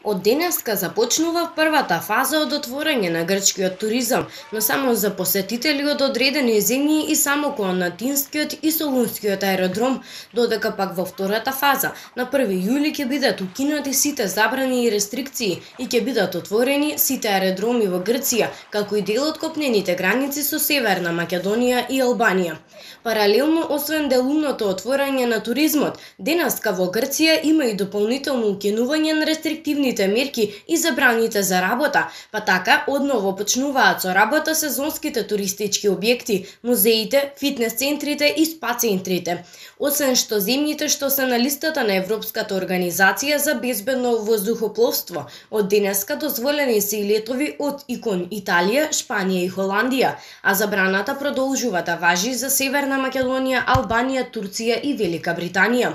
Од денеска започнува првата фаза од отворање на грчкиот туризам, но само за посетители од одредени земји и само кон Атинскиот и Солунскиот аеродром, додека пак во втората фаза на 1 јули ќе бидат укинати сите забрани и рестрикции и ќе бидат отворени сите аеродроми во Грција, како и дел од копнените граници со Северна Македонија и Албанија. Паралелно, освен делумното отворање на туризмот, денеска во Грција има и дополнително укинување на рестриктивните мерки и забраните за работа, па така одново почнуваат со работа сезонските туристички објекти, музеите, фитнес центрите и спа центрите. Освен што земјите што се на листата на Европската организација за безбедно воздухопловство, од денеска дозволени се и летови од и кон Италија, Шпанија и Холандија, а забраната продолжува да важи за Северна Македонија, Албанија, Турција и Велика Британија.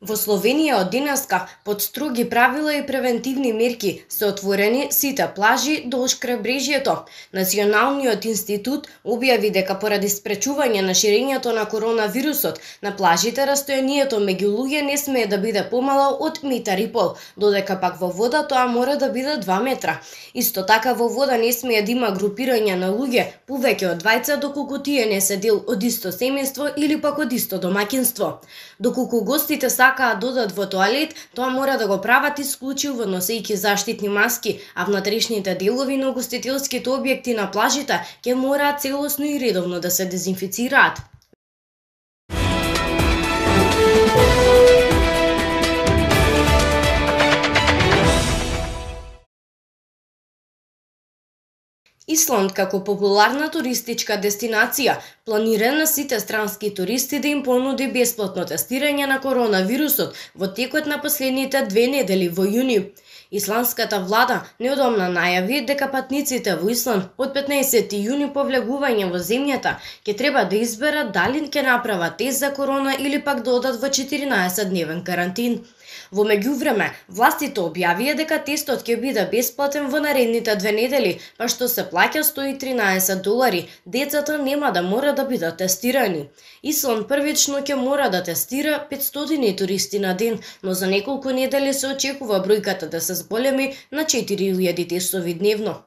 Во Словенија од денеска под строги правила и превентивни мерки се отворени сите плажи долж крајбрежјето. Националниот институт објави дека поради спречување на ширењето на коронавирусот на плажите растојанието меѓу луѓе не смее да биде помало од 1,5 метри, додека пак во вода тоа мора да биде 2 метра. Исто така во вода не смее да има групирање на луѓе повеќе од двајца доколку тие не се дел од исто семејство или пак од исто домаќинство. Доколку гостите сакаат додат во тоалет, тоа мора да го прават исклучиво носејќи заштитни маски, а внатрешните делови на угостителските објекти на плажите ќе мораат целосно и редовно да се дезинфицираат. Исланд како популарна туристичка дестинација планира на сите странски туристи да им понуди бесплатно тестирање на коронавирусот во текот на последните 2 недели во јуни. Исландската влада неодамна најави дека патниците во Исланд од 15 јуни по влегување во земјата ќе треба да изберат дали ќе направат тест за корона или пак да одат во 14-дневен карантин. Во меѓувреме, властите објавија дека тестот ќе биде бесплатен во наредните 2 недели, па што се плаќа $113. Децата нема да мора да бидат тестирани. Исланд првично ќе мора да тестира 500 туристи на ден, но за неколку недели се очекува бројката да се зголеми на 4000 тестови дневно.